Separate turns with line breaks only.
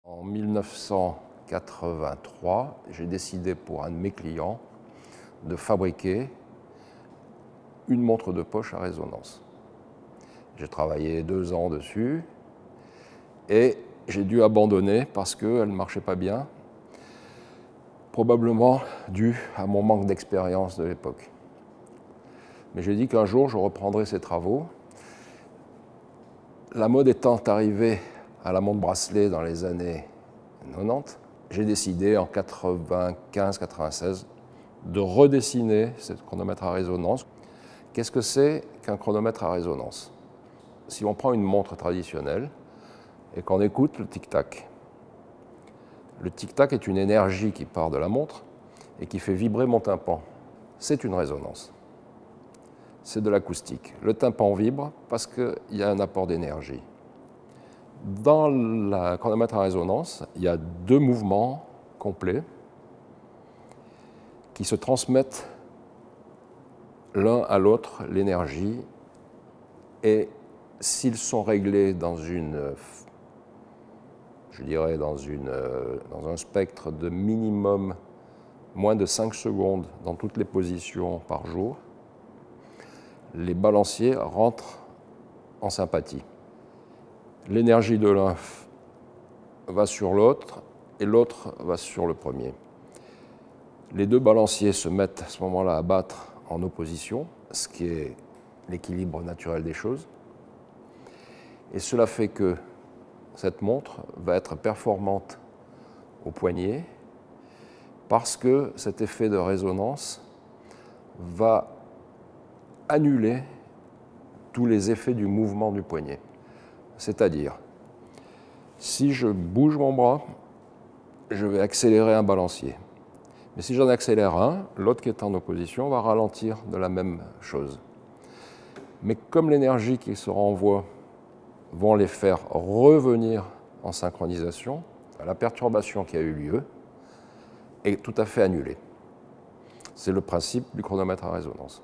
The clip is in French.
En 1983, j'ai décidé pour un de mes clients de fabriquer une montre de poche à résonance. J'ai travaillé 2 ans dessus et j'ai dû abandonner parce qu'elle ne marchait pas bien, probablement dû à mon manque d'expérience de l'époque. Mais j'ai dit qu'un jour je reprendrai ces travaux. La mode étant arrivée à la montre bracelet dans les années 90, j'ai décidé en 95-96 de redessiner ce chronomètre à résonance. Qu'est-ce que c'est qu'un chronomètre à résonance? Si on prend une montre traditionnelle et qu'on écoute le tic-tac, le tic-tac est une énergie qui part de la montre et qui fait vibrer mon tympan. C'est une résonance. C'est de l'acoustique. Le tympan vibre parce qu'il y a un apport d'énergie. Dans le chronomètre à résonance, il y a 2 mouvements complets qui se transmettent l'un à l'autre l'énergie, et s'ils sont réglés dans un spectre de minimum moins de 5 secondes dans toutes les positions par jour, les balanciers rentrent en sympathie. L'énergie de l'un va sur l'autre et l'autre va sur le premier. Les 2 balanciers se mettent à ce moment-là à battre en opposition, ce qui est l'équilibre naturel des choses. Et cela fait que cette montre va être performante au poignet parce que cet effet de résonance va annuler tous les effets du mouvement du poignet. C'est-à-dire, si je bouge mon bras, je vais accélérer un balancier. Mais si j'en accélère un, l'autre qui est en opposition va ralentir de la même chose. Mais comme l'énergie qui se renvoie vont les faire revenir en synchronisation, la perturbation qui a eu lieu est tout à fait annulée. C'est le principe du chronomètre à résonance.